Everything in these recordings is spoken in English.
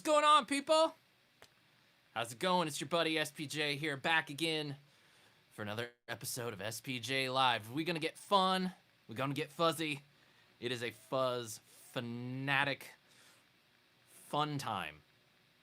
What's going on, people? How's it going? It's your buddy SPJ here, back again for another episode of SPJ Live. We're gonna get fun. We're gonna get fuzzy. It is a fuzz fanatic fun time.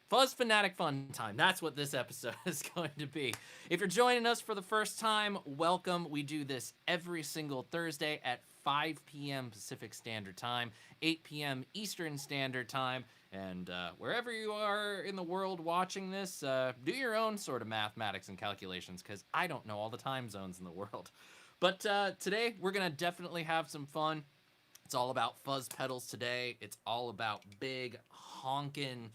Fuzz fanatic fun time. That's what this episode is going to be. If you're joining us for the first time, welcome. We do this every single Thursday at 5 p.m. Pacific Standard Time, 8 p.m. Eastern Standard Time, and wherever you are in the world watching this, do your own sort of mathematics and calculations, because I don't know all the time zones in the world. But today, we're going to definitely have some fun. It's all about fuzz pedals today. It's all about big, honkin',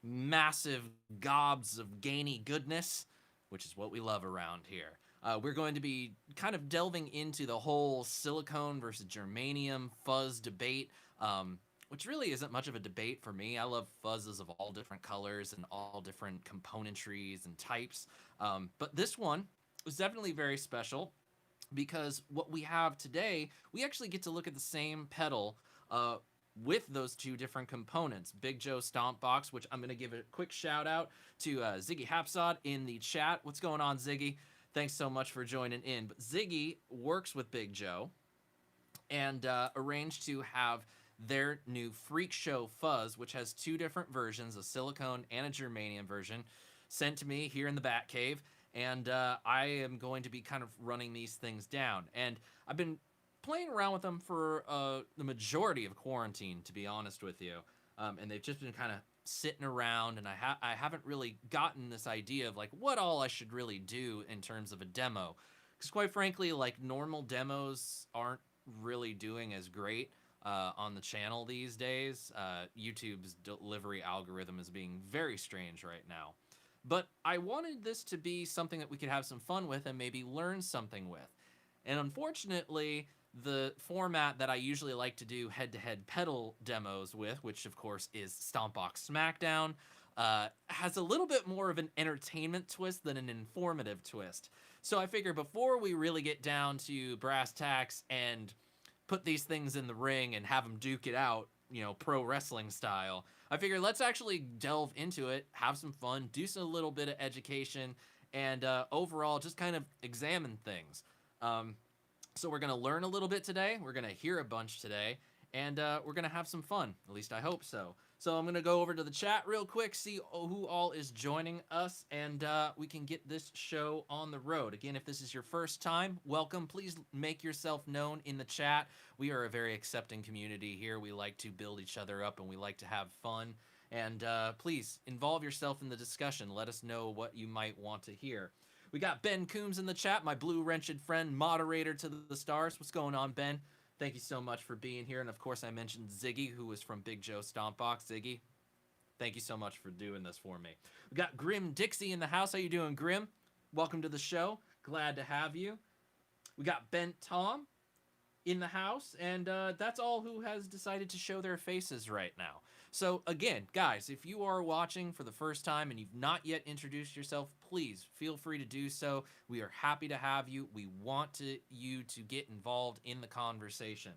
massive gobs of gainy goodness, which is what we love around here. We're going to be kind of delving into the whole silicone versus germanium fuzz debate, which really isn't much of a debate for me. I love fuzzes of all different colors and all different componentries and types. But this one was definitely very special because what we have today, we actually get to look at the same pedal with those two different components. Big Joe Stompbox, which I'm going to give a quick shout out to Ziggy Hapsod in the chat. What's going on, Ziggy? Thanks so much for joining in. But Ziggy works with Big Joe and arranged to have their new Freak Show Fuzz, which has two different versions, a silicone and a germanium version, sent to me here in the Batcave. And I am going to be kind of running these things down. And I've been playing around with them for the majority of quarantine, to be honest with you. And they've just been kind of sitting around, and I haven't really gotten this idea of like what all I should really do in terms of a demo. Because quite frankly, like normal demos aren't really doing as great on the channel these days. YouTube's delivery algorithm is being very strange right now. But I wanted this to be something that we could have some fun with and maybe learn something with. And unfortunately, the format that I usually like to do head-to-head pedal demos with, which of course is Stompbox Smackdown, has a little bit more of an entertainment twist than an informative twist. So I figure before we really get down to brass tacks and put these things in the ring and have them duke it out, you know, pro wrestling style, I figure let's actually delve into it, have some fun, do some little bit of education, and overall just kind of examine things. So we're going to learn a little bit today, we're going to hear a bunch today, and we're going to have some fun. At least I hope so. So I'm going to go over to the chat real quick, see who all is joining us, and we can get this show on the road. Again, if this is your first time, welcome. Please make yourself known in the chat. We are a very accepting community here. We like to build each other up, and we like to have fun. And please involve yourself in the discussion. Let us know what you might want to hear. We got Ben Coombs in the chat, my blue-wrenched friend, moderator to the stars. What's going on, Ben? Thank you so much for being here. And, of course, I mentioned Ziggy, who was from Big Joe Stompbox. Ziggy, thank you so much for doing this for me. We got Grim Dixie in the house. How you doing, Grim? Welcome to the show. Glad to have you. We got Bent Tom in the house. And that's all who has decided to show their faces right now. So, again, guys, if you are watching for the first time and you've not yet introduced yourself, please feel free to do so. We are happy to have you. We want you to get involved in the conversation.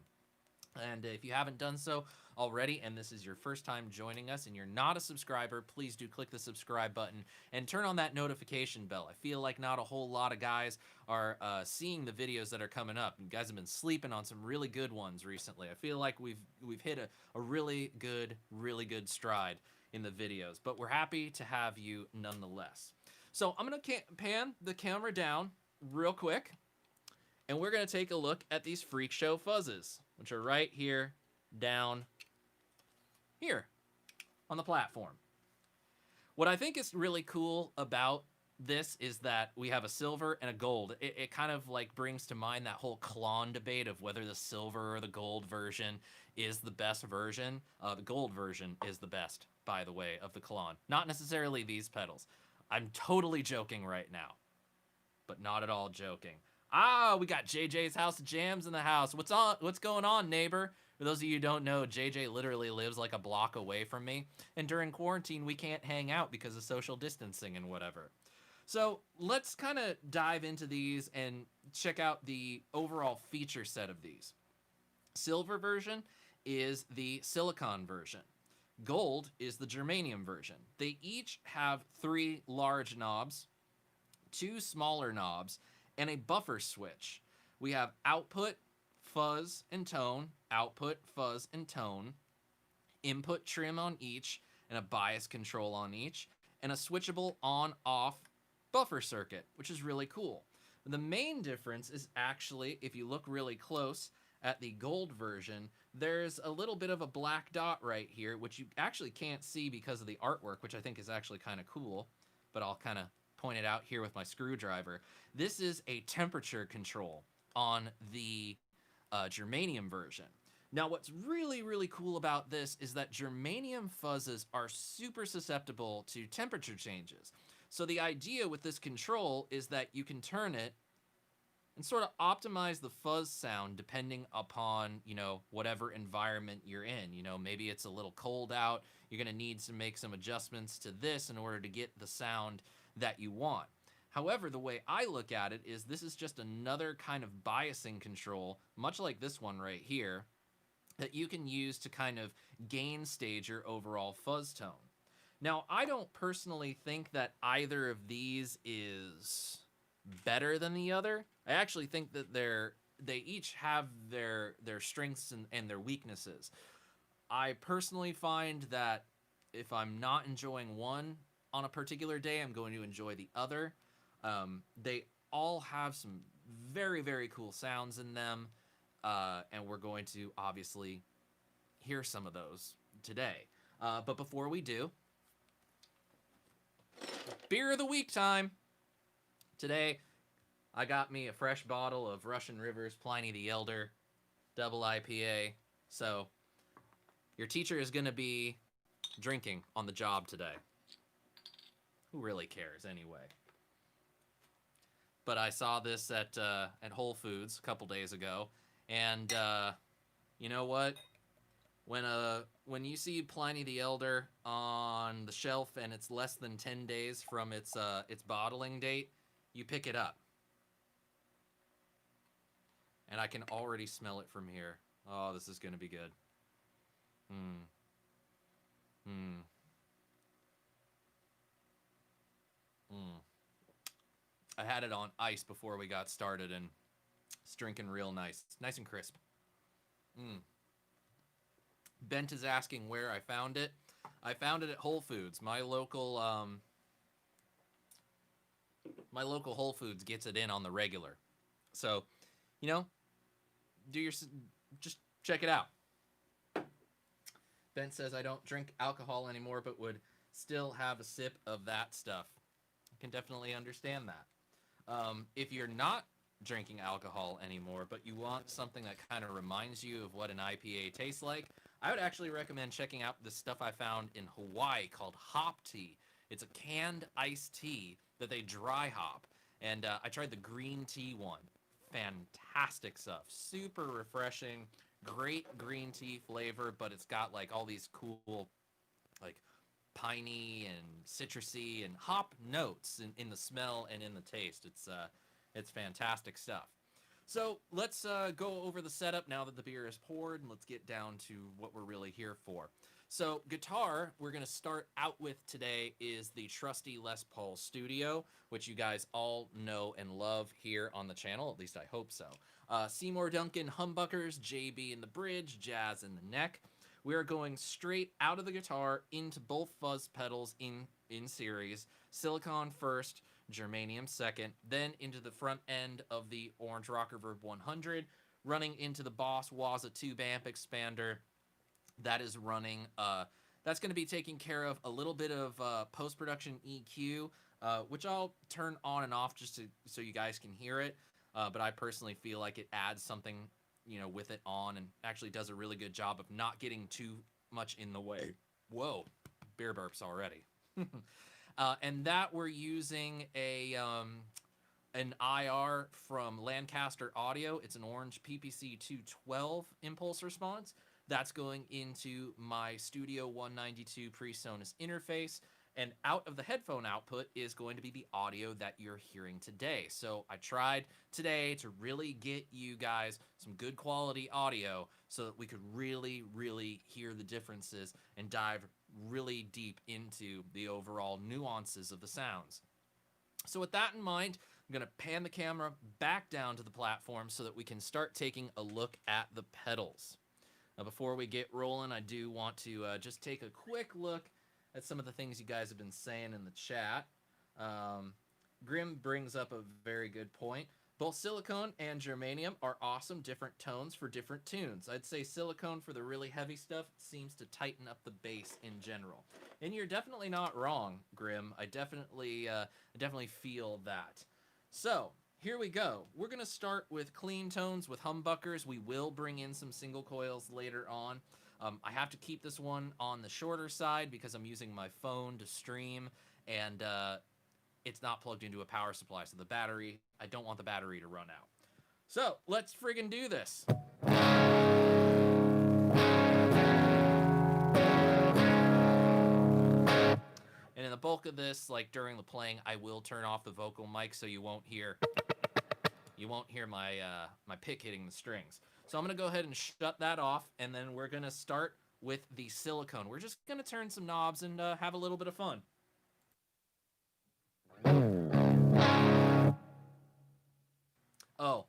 And if you haven't done so already, and this is your first time joining us and you're not a subscriber, please do click the subscribe button and turn on that notification bell. I feel like not a whole lot of guys are seeing the videos that are coming up. You guys have been sleeping on some really good ones recently. I feel like we've hit a really good stride in the videos, but we're happy to have you nonetheless. So I'm going to pan the camera down real quick, and we're going to take a look at these Freak Show Fuzzes, which are right here, down here on the platform. What I think is really cool about this is that we have a silver and a gold. It kind of like brings to mind that whole Klon debate of whether the silver or the gold version is the best version. The gold version is the best, by the way, of the Klon. Not necessarily these pedals. I'm totally joking right now, but not at all joking. We got JJ's House of Jams in the house. What's going on, neighbor? For those of you who don't know, JJ literally lives like a block away from me, and during quarantine we can't hang out because of social distancing and whatever. So let's kind of dive into these and check out the overall feature set of these. Silver version is the silicon version. Gold is the germanium version. They each have 3 large knobs, 2 smaller knobs, and a buffer switch. We have output, fuzz, and tone, output, fuzz, and tone, input trim on each, and a bias control on each, and a switchable on-off buffer circuit, which is really cool. The main difference is actually, if you look really close at the gold version, there's a little bit of a black dot right here, which you actually can't see because of the artwork, which I think is actually kind of cool, but I'll kind of point it out here with my screwdriver. This is a temperature control on the germanium version. Now, what's really, really cool about this is that germanium fuzzes are super susceptible to temperature changes. So the idea with this control is that you can turn it and sort of optimize the fuzz sound depending upon, whatever environment you're in. Maybe it's a little cold out. You're going to need to make some adjustments to this in order to get the sound that you want. However, the way I look at it is this is just another kind of biasing control, much like this one right here, that you can use to kind of gain stage your overall fuzz tone. Now, I don't personally think that either of these is better than the other. I actually think that they each have their strengths and their weaknesses. I personally find that if I'm not enjoying one on a particular day, I'm going to enjoy the other. They all have some very, very cool sounds in them, and we're going to obviously hear some of those today. But before we do, beer of the week time. Today, I got me a fresh bottle of Russian River's Pliny the Elder double IPA. So, your teacher is going to be drinking on the job today. Who really cares anyway? But I saw this at Whole Foods a couple days ago, and you know what? When you see Pliny the Elder on the shelf and it's less than 10 days from its bottling date, you pick it up. And I can already smell it from here. Oh, this is going to be good. I had it on ice before we got started, and it's drinking real nice. It's nice and crisp. Bent is asking where I found it. I found it at Whole Foods. My local Whole Foods gets it in on the regular. So, just check it out. Bent says I don't drink alcohol anymore, but would still have a sip of that stuff. I can definitely understand that. If you're not drinking alcohol anymore, but you want something that kind of reminds you of what an IPA tastes like, I would actually recommend checking out the stuff I found in Hawaii called hop tea. It's a canned iced tea that they dry hop, and I tried the green tea one. Fantastic stuff. Super refreshing. Great green tea flavor, but it's got like all these cool, like piney and citrusy and hop notes in the smell and in the taste. It's fantastic stuff. So let's go over the setup now that the beer is poured, and let's get down to what we're really here for. So guitar, we're going to start out with today is the trusty Les Paul Studio, which you guys all know and love here on the channel. At least I hope so. Seymour Duncan humbuckers, JB in the bridge, jazz in the neck. We are going straight out of the guitar into both fuzz pedals in series. Silicon first, germanium second, then into the front end of the Orange Rocker Verb 100, running into the Boss Waza tube amp expander. That is running, that's going to be taking care of a little bit of post-production EQ, which I'll turn on and off just so you guys can hear it. But I personally feel like it adds something, with it on, and actually does a really good job of not getting too much in the way. Whoa, beer burps already. And that we're using an IR from Lancaster Audio. It's an Orange PPC 212 impulse response. That's going into my Studio 192 PreSonus interface, And out of the headphone output is going to be the audio that you're hearing today. So I tried today to really get you guys some good quality audio so that we could really, really hear the differences and dive really deep into the overall nuances of the sounds. So with that in mind, I'm going to pan the camera back down to the platform so that we can start taking a look at the pedals. Now, before we get rolling, I do want to just take a quick look at some of the things you guys have been saying in the chat. Grim brings up a very good point. Both silicone and germanium are awesome, different tones for different tunes. I'd say silicone for the really heavy stuff seems to tighten up the bass in general. And you're definitely not wrong, Grim. I definitely feel that. So, here we go. We're going to start with clean tones with humbuckers. We will bring in some single coils later on. I have to keep this one on the shorter side because I'm using my phone to stream, and it's not plugged into a power supply, so I don't want the battery to run out. So, let's friggin' do this. And in the bulk of this, like during the playing, I will turn off the vocal mic so you won't hear my my pick hitting the strings. So I'm gonna go ahead and shut that off, and then we're gonna start with the silicone. We're just gonna turn some knobs and have a little bit of fun. Oh,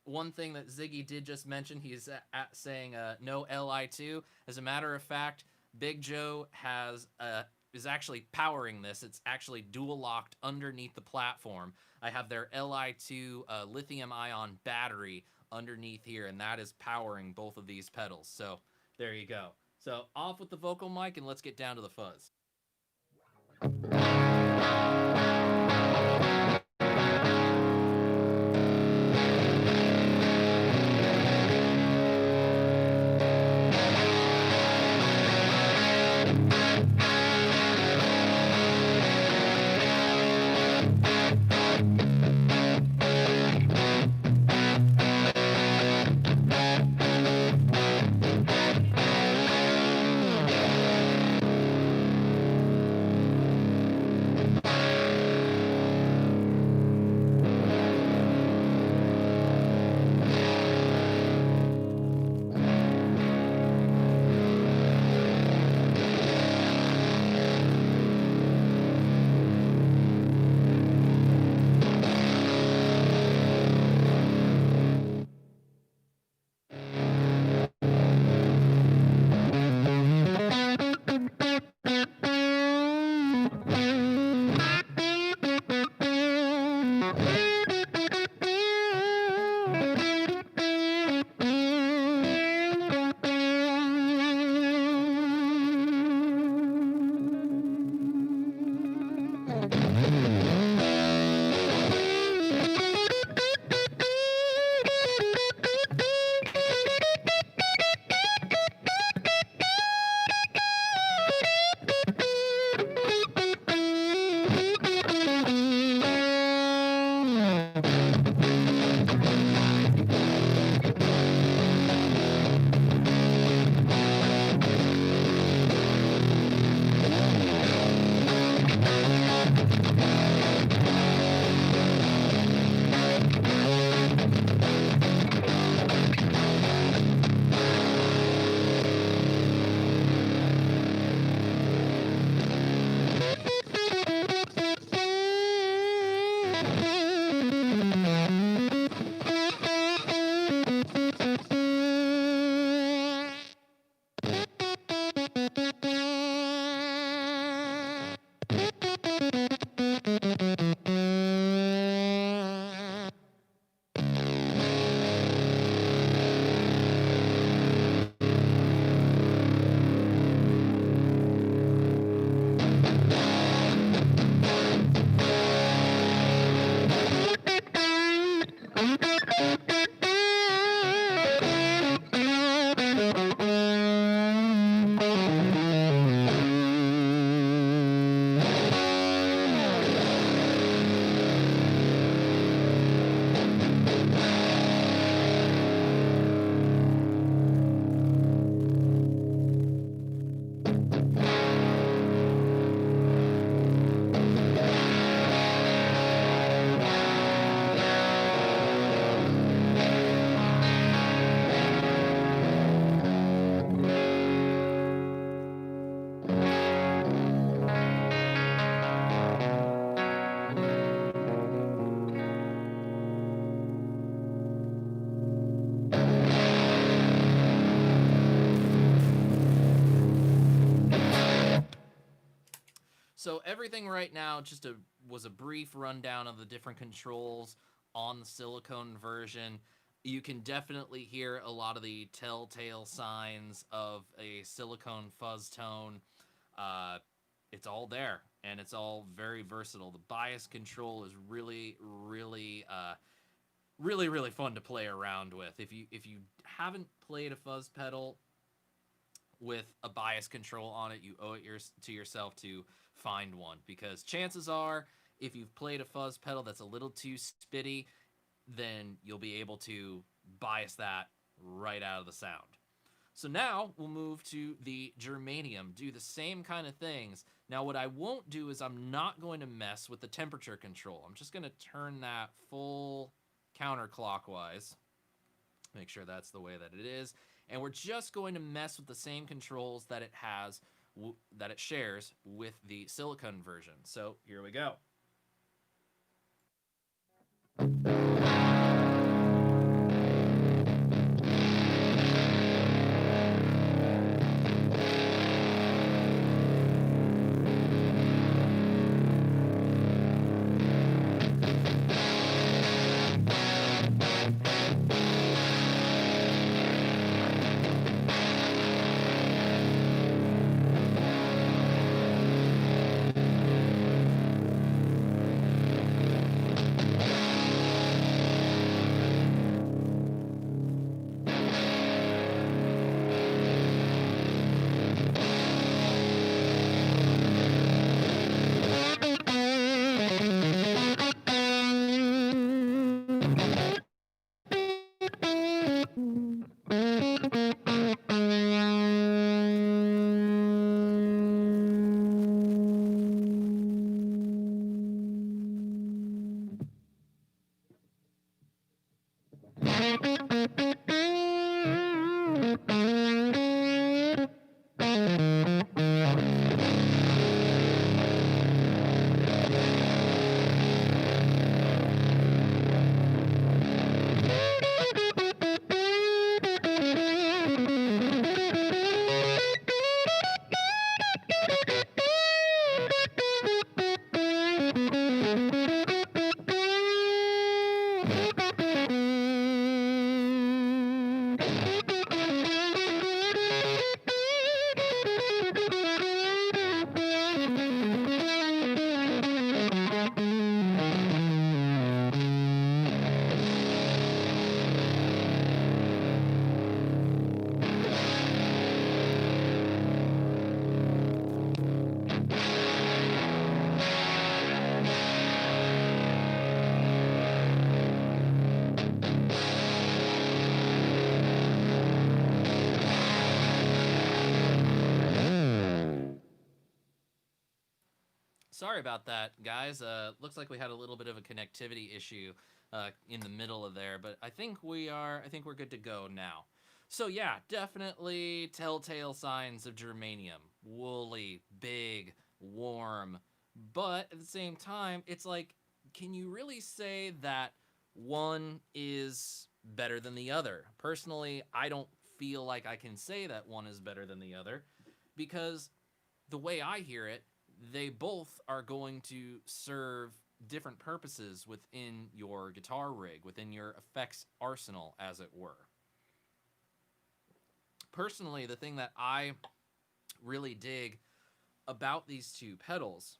one thing that Ziggy did just mention, he's saying no Li2. As a matter of fact, Big Joe is actually powering this. It's actually dual locked underneath the platform. I have their Li2 lithium ion battery underneath here, and that is powering both of these pedals. So there you go. So off with the vocal mic, and let's get down to the fuzz. So everything right now was a brief rundown of the different controls on the silicone version. You can definitely hear a lot of the telltale signs of a silicone fuzz tone. Uh, it's all there, and it's all very versatile. The bias control is really fun to play around with. If you haven't played a fuzz pedal with a bias control on it, you owe it to yourself to find one, because chances are, if you've played a fuzz pedal that's a little too spitty, then you'll be able to bias that right out of the sound. So now we'll move to the Germanium, do the same kind of things. Now what I won't do is I'm not going to mess with the temperature control. I'm just going to turn that full counterclockwise, make sure that's the way that it is, and we're just going to mess with the same controls that it has, that it shares with the silicone version. So here we go. Sorry about that, guys. Looks like we had a little bit of a connectivity issue in the middle of there, but I think we're good to go now. So yeah, definitely telltale signs of germanium. Woolly, big, warm, but at the same time, it's like, can you really say that one is better than the other? Personally, I don't feel like I can say that one is better than the other, because the way I hear it, they both are going to serve different purposes within your guitar rig, within your effects arsenal, as it were. Personally, the thing that I really dig about these two pedals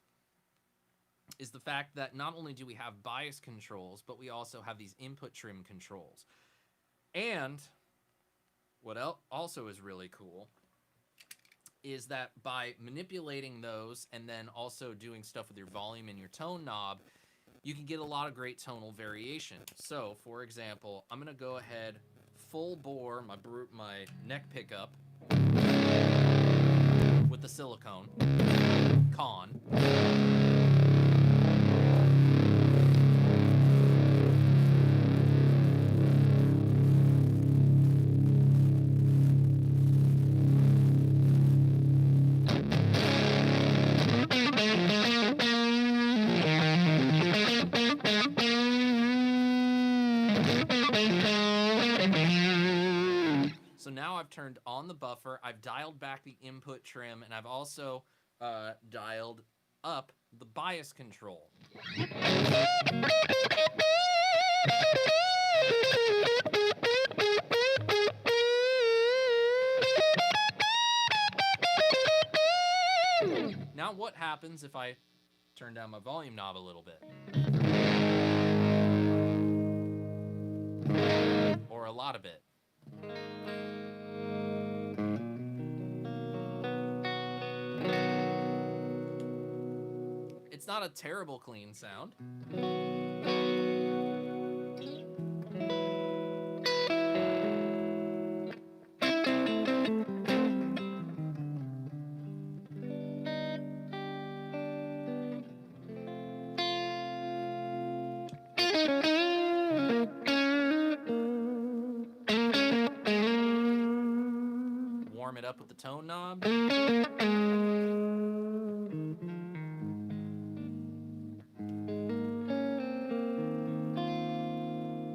is the fact that not only do we have bias controls, but we also have these input trim controls. And what also is really cool is that by manipulating those and then also doing stuff with your volume and your tone knob, you can get a lot of great tonal variation. So, for example, I'm going to go ahead, full bore my neck pickup with the silicone, con. So now I've turned on the buffer, I've dialed back the input trim, and I've also dialed up the bias control. Now what happens if I turn down my volume knob a little bit? Or a lot of it? It's not a terrible clean sound. Warm it up with the tone knob.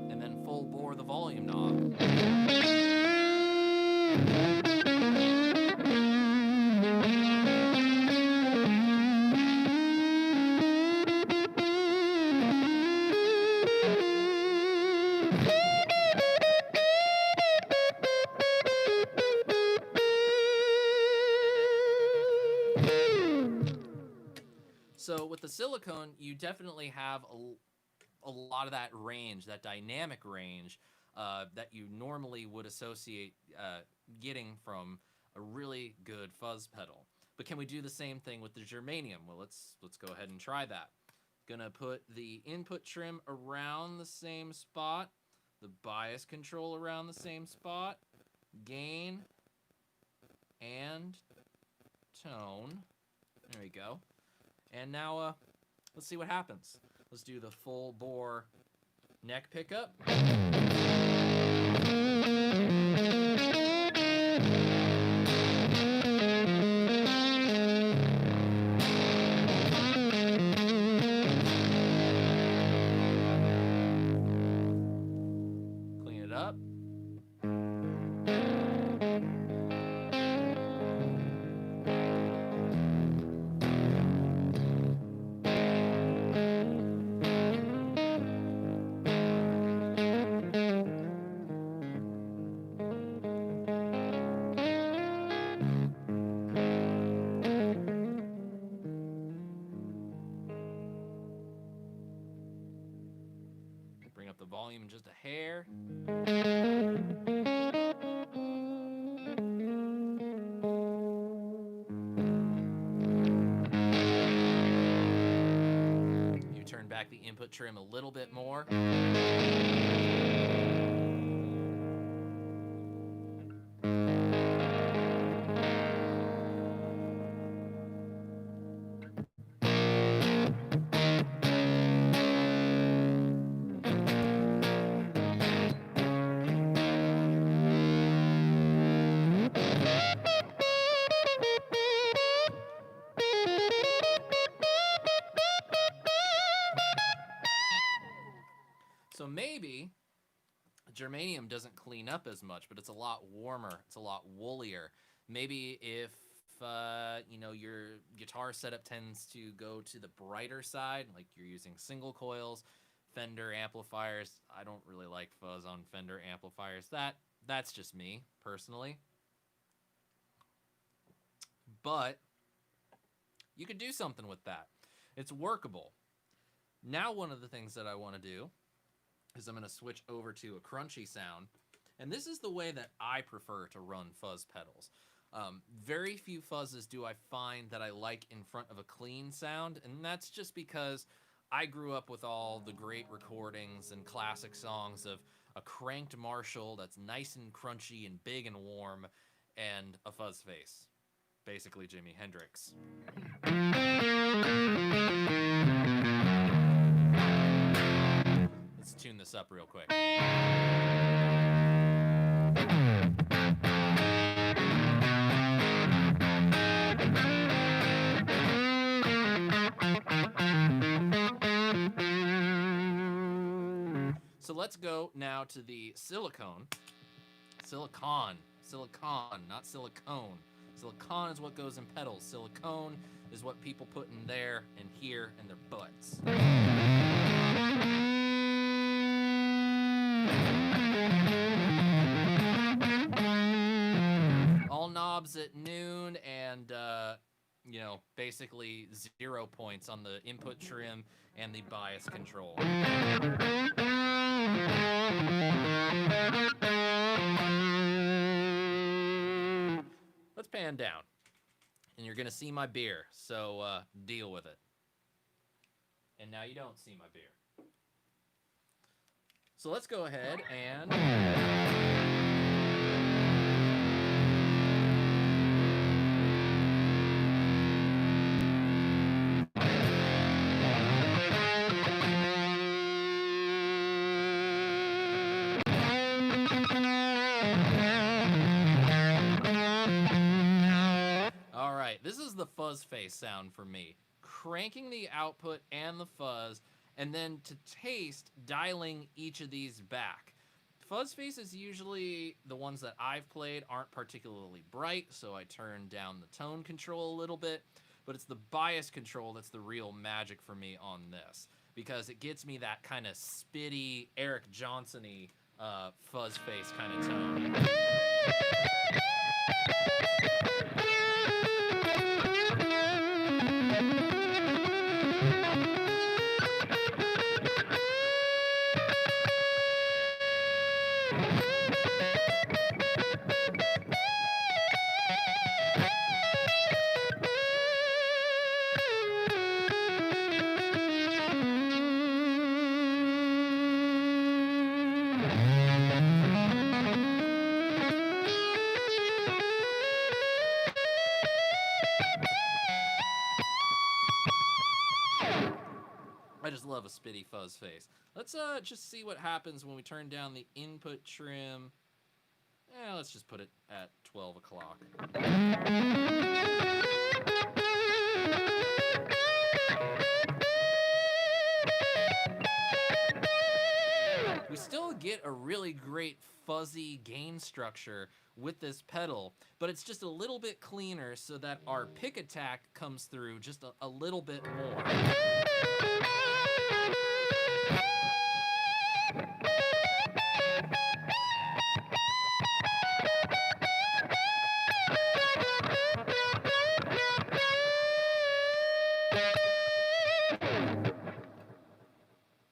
And then full bore the volume knob. So with the silicone, you definitely have a lot of that range, that dynamic range that you normally would associate getting from a really good fuzz pedal. But can we do the same thing with the Germanium? Well, let's go ahead and try that. Gonna put the input trim around the same spot, the bias control around the same spot, gain and tone. There we go. And now, let's see what happens. Let's do the full bore neck pickup. Clean it up. Bring up the volume just a hair. You turn back the input trim a little bit more. So maybe Germanium doesn't clean up as much, but it's a lot warmer. It's a lot woollier. Maybe if you know, your guitar setup tends to go to the brighter side, like you're using single coils, Fender amplifiers. I don't really like fuzz on Fender amplifiers. That's just me personally. But you could do something with that. It's workable. Now one of the things that I want to do is I'm going to switch over to a crunchy sound. And this is the way that I prefer to run fuzz pedals. Very few fuzzes do I find that I like in front of a clean sound, and that's just because I grew up with all the great recordings and classic songs of a cranked Marshall that's nice and crunchy and big and warm, and a fuzz face. Basically Jimi Hendrix. Let's tune this up real quick. So let's go now to the silicone. Silicon, not silicone. Silicon is what goes in pedals. Silicone is what people put in there and here in their butts. All knobs at noon, and you know, basically 0 points on the input trim and the bias control. Let's pan down, and you're gonna see my beer, so deal with it. And now you don't see my beer. So let's go ahead and... All right, this is the fuzz face sound for me. Cranking the output and the fuzz, and then to taste, dialing each of these back. Fuzz faces, usually the ones that I've played, aren't particularly bright, so I turn down the tone control a little bit, but it's the bias control that's the real magic for me on this, because it gets me that kind of spitty, Eric Johnson-y fuzz face kind of tone. I just love a spitty fuzz face. Let's just see what happens when we turn down the input trim. Let's just put it at 12 o'clock. We still get a really great fuzzy gain structure with this pedal, but it's just a little bit cleaner so that our pick attack comes through just a little bit more.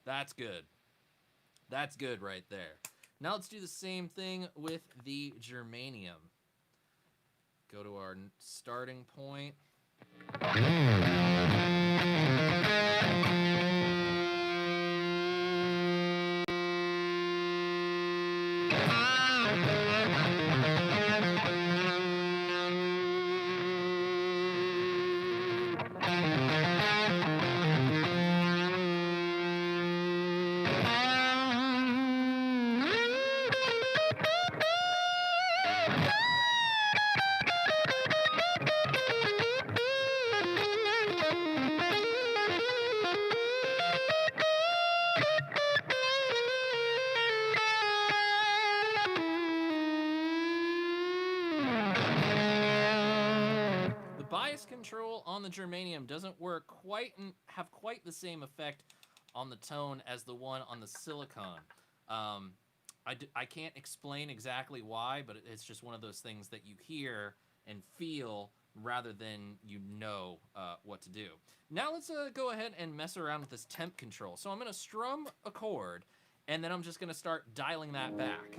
That's good. That's good right there. Now let's do the same thing with the Germanium. Go to our starting point. Bias control on the Germanium doesn't work quite and have quite the same effect on the tone as the one on the silicone. I can't explain exactly why, but it's just one of those things that you hear and feel rather than you know what to do. Now let's go ahead and mess around with this temp control. So I'm going to strum a chord, and then I'm just going to start dialing that back.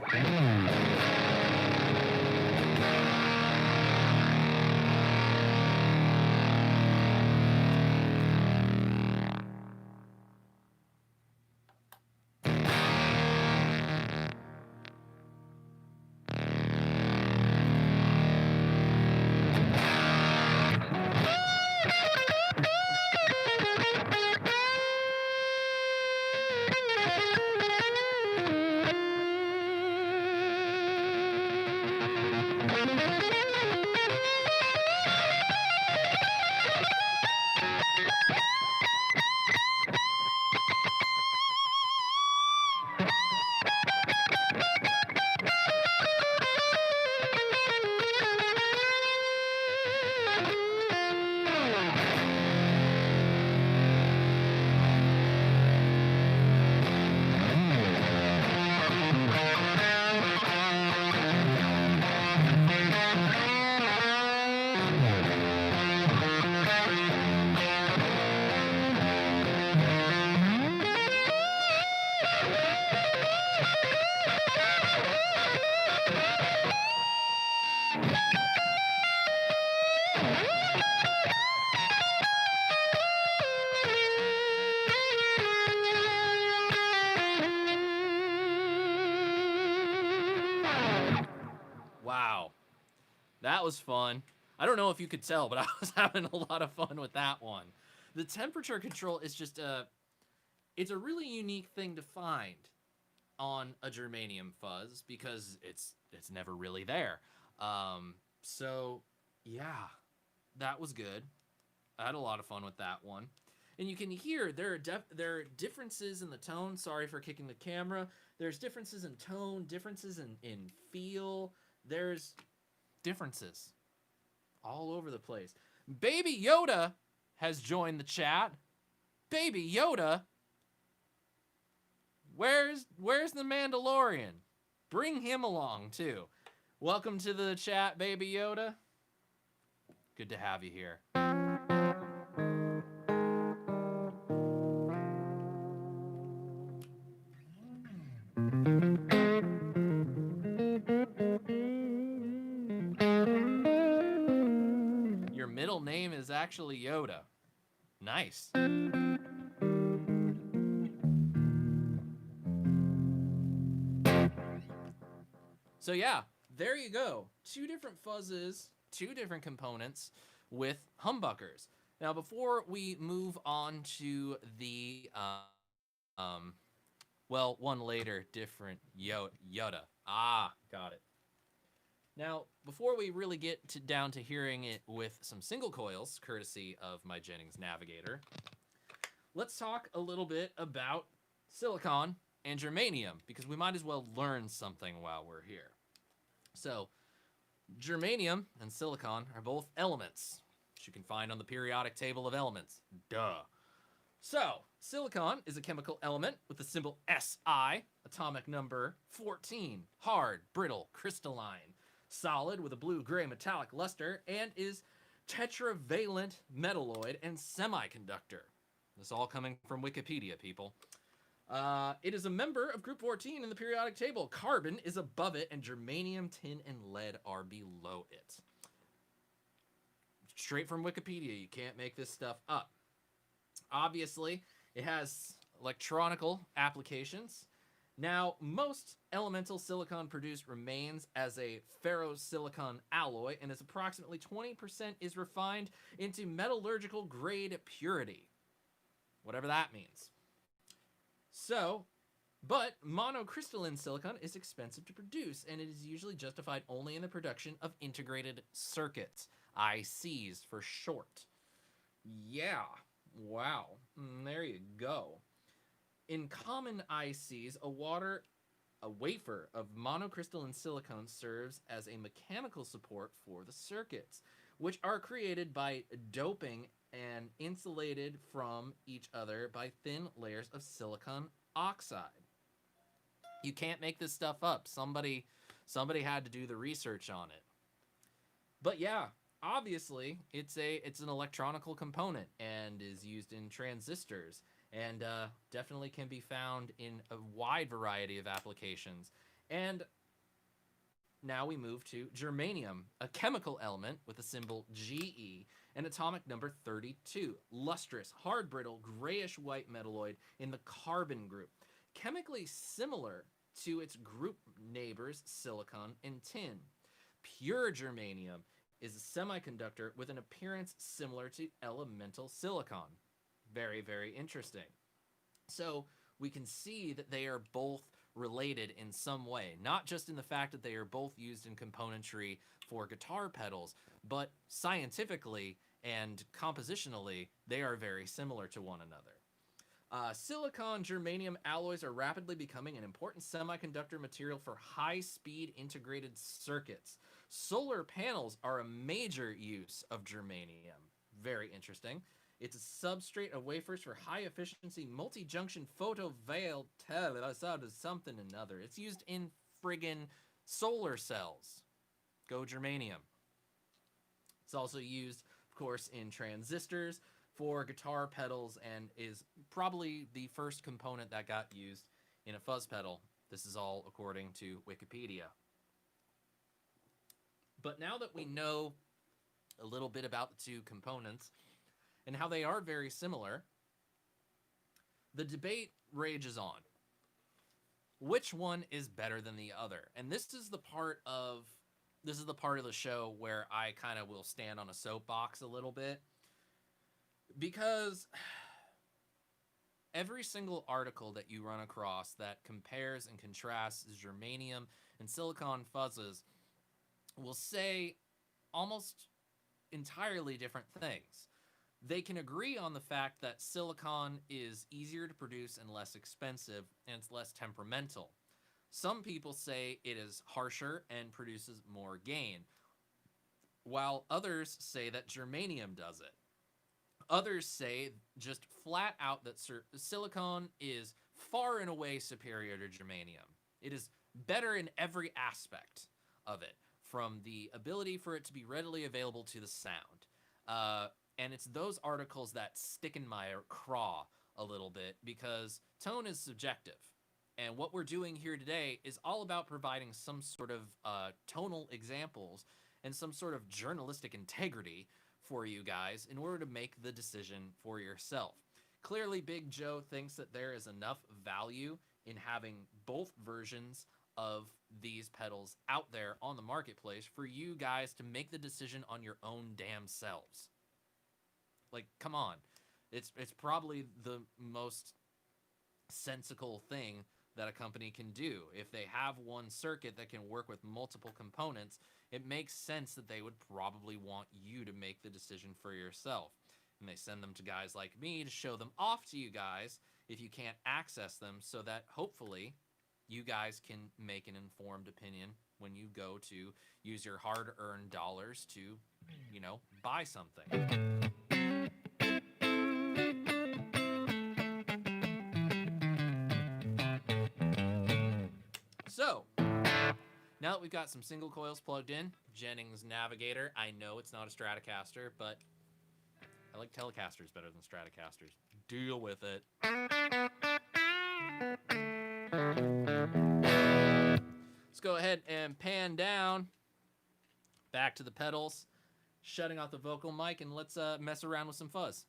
Wow. That was fun. I don't know if you could tell, but I was having a lot of fun with that one. The temperature control is just it's a really unique thing to find on a germanium fuzz because it's never really there. So yeah, that was good. I had a lot of fun with that one. And you can hear there are differences in the tone. Sorry for kicking the camera. There's differences in tone, differences in feel. There's differences all over the place. Baby Yoda has joined the chat. Baby Yoda, where's the Mandalorian? Bring him along too. Welcome to the chat, Baby Yoda. Good to have you here. Your middle name is actually Yoda. Nice. So yeah, there you go. Two different fuzzes, two different components with humbuckers. Now, before we move on to the, well, one later, different Yoda. Ah, got it. Now, before we really get down to hearing it with some single coils, courtesy of my Jennings Navigator, let's talk a little bit about silicon and germanium, because we might as well learn something while we're here. So, germanium and silicon are both elements, which you can find on the periodic table of elements. Duh. So, silicon is a chemical element with the symbol Si, atomic number 14, hard, brittle, crystalline, solid with a blue-gray metallic luster, and is tetravalent metalloid and semiconductor. This is all coming from Wikipedia, people. It is a member of group 14 in the periodic table. Carbon is above it, and germanium, tin, and lead are below it. Straight from Wikipedia, you can't make this stuff up. Obviously, it has electronical applications. Now, most elemental silicon produced remains as a ferrosilicon alloy, and is approximately 20% is refined into metallurgical grade purity. Whatever that means. So, but monocrystalline silicon is expensive to produce, and it is usually justified only in the production of integrated circuits, ICs for short. Yeah, wow, there you go. In common ICs, a wafer of monocrystalline silicon serves as a mechanical support for the circuits, which are created by doping and insulated from each other by thin layers of silicon oxide. You can't make this stuff up. Somebody had to do the research on it. But yeah, obviously it's an electronical component and is used in transistors, and definitely can be found in a wide variety of applications. And now we move to germanium, a chemical element with the symbol Ge and atomic number 32, lustrous, hard, brittle, grayish-white metalloid in the carbon group, chemically similar to its group neighbors silicon and tin. Pure germanium is a semiconductor with an appearance similar to elemental silicon. Very, very interesting. So we can see that they are both related in some way, not just in the fact that they are both used in componentry for guitar pedals, but scientifically and compositionally, they are very similar to one another. Silicon germanium alloys are rapidly becoming an important semiconductor material for high-speed integrated circuits. Solar panels are a major use of germanium. Very interesting. It's a substrate of wafers for high-efficiency multi-junction photovoltaic something or another. It's used in friggin' solar cells. Go germanium. It's also used, of course, in transistors for guitar pedals, and is probably the first component that got used in a fuzz pedal. This is all according to Wikipedia. But now that we know a little bit about the two components and how they are very similar, the debate rages on. Which one is better than the other? And this is the part of this is the part of the show where I kind of will stand on a soapbox a little bit, because every single article that you run across that compares and contrasts germanium and silicon fuzzes will say almost entirely different things. They can agree on the fact that silicon is easier to produce and less expensive, and it's less temperamental. Some people say it is harsher and produces more gain, while others say that germanium does it. Others say just flat out that silicon is far and away superior to germanium. It is better in every aspect of it, from the ability for it to be readily available to the sound. And it's those articles that stick in my craw a little bit, because tone is subjective. And what we're doing here today is all about providing some sort of tonal examples and some sort of journalistic integrity for you guys in order to make the decision for yourself. Clearly, Big Joe thinks that there is enough value in having both versions of these pedals out there on the marketplace for you guys to make the decision on your own damn selves. Like, come on. It's probably the most sensical thing that a company can do. If they have one circuit that can work with multiple components, it makes sense that they would probably want you to make the decision for yourself. And they send them to guys like me to show them off to you guys if you can't access them, so that hopefully you guys can make an informed opinion when you go to use your hard-earned dollars to, you know, buy something. So, now that we've got some single coils plugged in, Jennings Navigator, I know it's not a Stratocaster, but I like Telecasters better than Stratocasters. Deal with it. Let's go ahead and pan down, back to the pedals, shutting off the vocal mic, and let's mess around with some fuzz.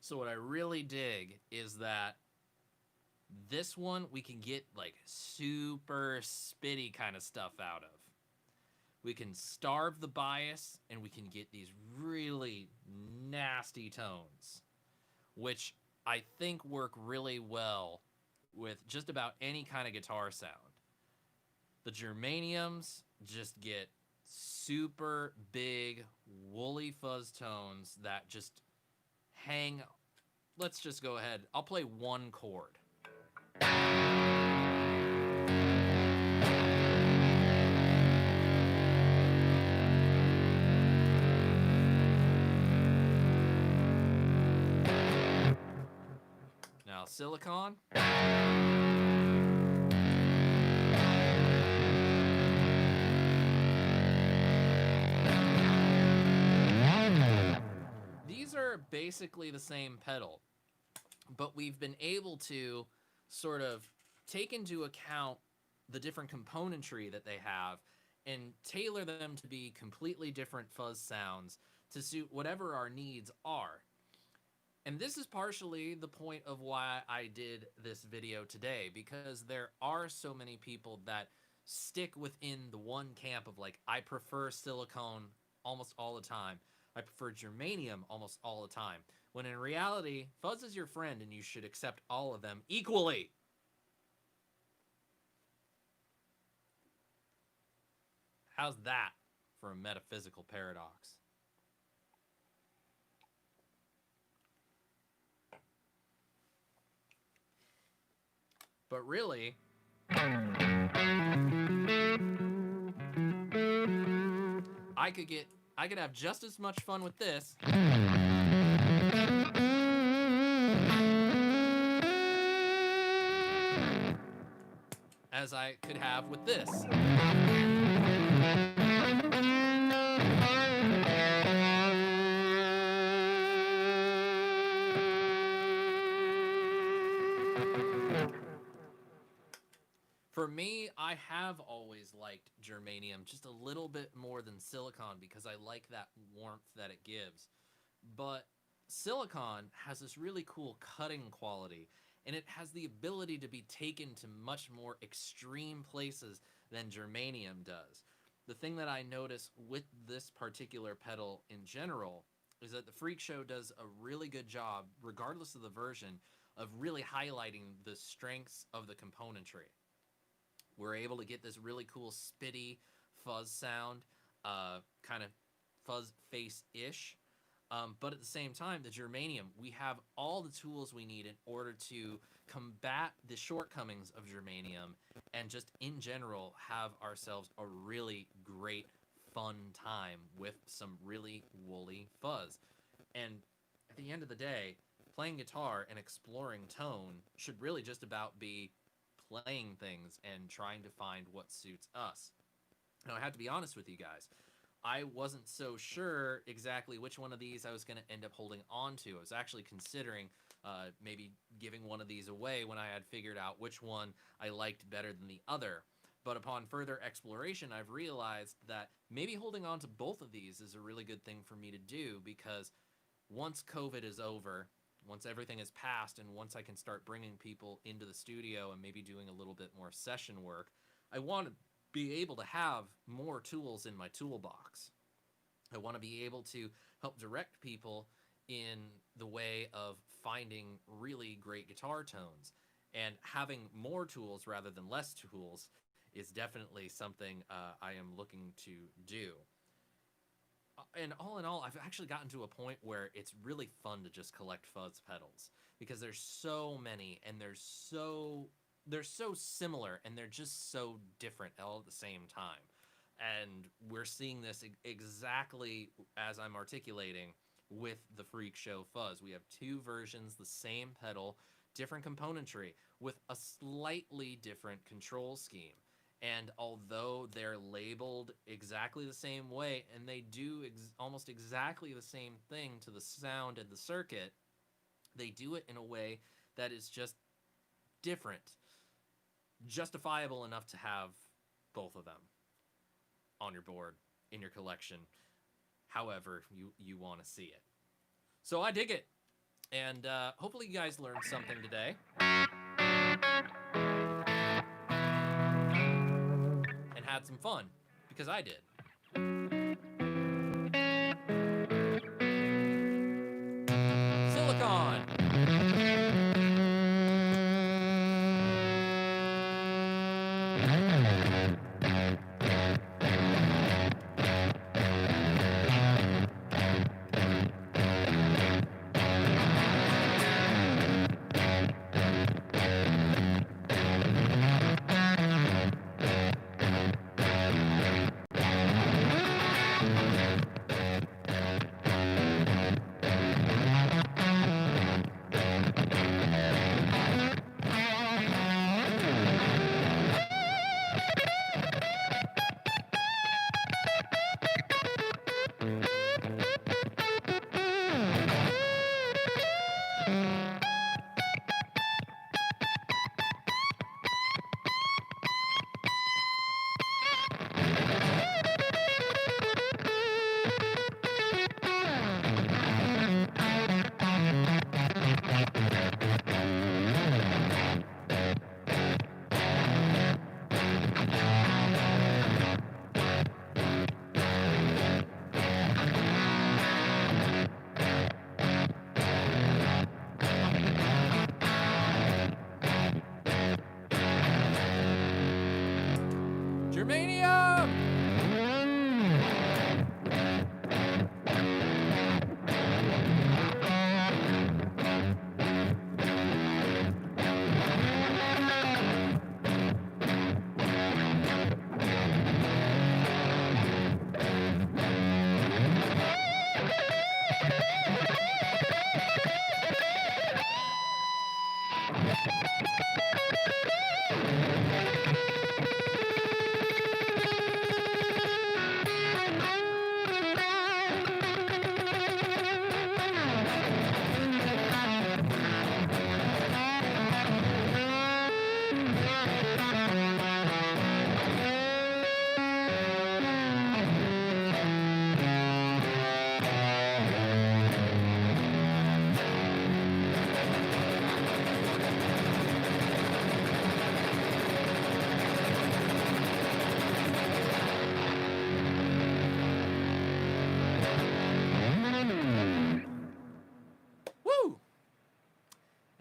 So what I really dig is that this one we can get like super spitty kind of stuff out of. We can starve the bias and we can get these really nasty tones, which I think work really well with just about any kind of guitar sound. The Germaniums just get super big, woolly fuzz tones that just hang. Let's just go ahead. I'll play one chord. Now, silicon. These are basically the same pedal, but we've been able to sort of take into account the different componentry that they have and tailor them to be completely different fuzz sounds to suit whatever our needs are. And this is partially the point of why I did this video today, because there are so many people that stick within the one camp of like, I prefer silicone almost all the time. I prefer germanium almost all the time. When in reality, fuzz is your friend and you should accept all of them equally. How's that for a metaphysical paradox? But really, I could have just as much fun with this as I could have with this. For me, I have always liked germanium just a little bit more than silicon because I like that warmth that it gives. But silicon has this really cool cutting quality, and it has the ability to be taken to much more extreme places than germanium does. The thing that I notice with this particular pedal in general is that the Freak Show does a really good job, regardless of the version, of really highlighting the strengths of the componentry. We're able to get this really cool spitty fuzz sound, kind of fuzz face-ish. But at the same time, the germanium, we have all the tools we need in order to combat the shortcomings of germanium and just in general have ourselves a really great fun time with some really woolly fuzz. And at the end of the day, playing guitar and exploring tone should really just about be playing things and trying to find what suits us. Now, I have to be honest with you guys. I wasn't so sure exactly which one of these I was going to end up holding on to. I was actually considering maybe giving one of these away when I had figured out which one I liked better than the other. But upon further exploration, I've realized that maybe holding on to both of these is a really good thing for me to do, because once COVID is over, once everything is passed, and once I can start bringing people into the studio and maybe doing a little bit more session work, I want to be able to have more tools in my toolbox. I want to be able to help direct people in the way of finding really great guitar tones. And having more tools rather than less tools is definitely something I am looking to do. And all in all, I've actually gotten to a point where it's really fun to just collect fuzz pedals, because there's so many and they're so similar and they're just so different all at the same time. And we're seeing this exactly as I'm articulating with the Freak Show Fuzz. We have two versions, the same pedal, different componentry, with a slightly different control scheme. And although they're labeled exactly the same way, and they do almost exactly the same thing to the sound and the circuit, they do it in a way that is just different. Justifiable enough to have both of them on your board, in your collection, however you want to see it. So I dig it. And hopefully you guys learned something today. Had some fun, because I did. Silicon. Germanium!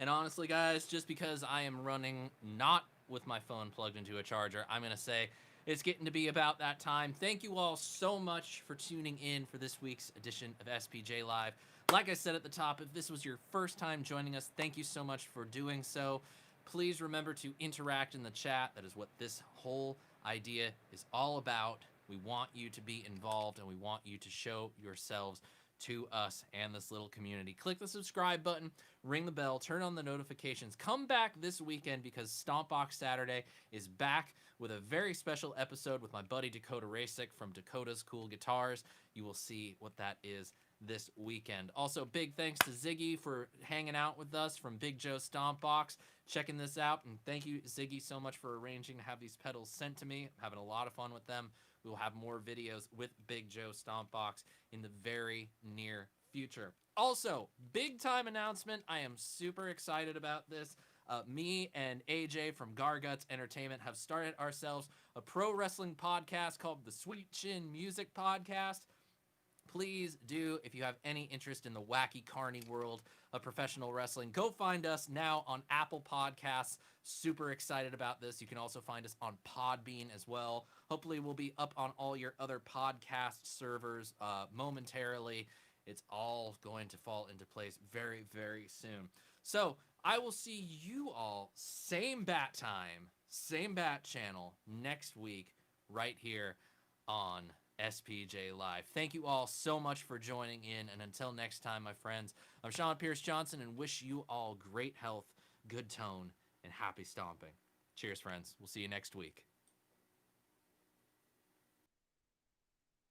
And honestly, guys, just because I am running not with my phone plugged into a charger, I'm going to say it's getting to be about that time. Thank you all so much for tuning in for this week's edition of SPJ Live. Like I said at the top, if this was your first time joining us, thank you so much for doing so. Please remember to interact in the chat. That is what this whole idea is all about. We want you to be involved, and we want you to show yourselves to us and this little community. Click the subscribe button, ring the bell, turn on the notifications. Come back this weekend because Stompbox Saturday is back with a very special episode with my buddy Dakota Rasick from Dakota's Cool Guitars. You will see what that is this weekend. Also, big thanks to Ziggy for hanging out with us from Big Joe Stompbox, checking this out. And thank you, Ziggy, so much for arranging to have these pedals sent to me. I'm having a lot of fun with them. We will have more videos with Big Joe Stompbox in the very near future. Also, big time announcement. I am super excited about this. Me and AJ from Garguts Entertainment have started ourselves a pro wrestling podcast called the Sweet Chin Music Podcast. Please do, if you have any interest in the wacky carny world of professional wrestling, go find us now on Apple Podcasts. Super excited about this. You can also find us on Podbean as well. Hopefully we'll be up on all your other podcast servers momentarily. It's all going to fall into place very, very soon. So I will see you all same bat time, same bat channel next week right here on SPJ Live. Thank you all so much for joining in, and until next time, my friends, I'm Sean Pierce Johnson, and wish you all great health, good tone, and happy stomping. Cheers, friends. We'll see you next week.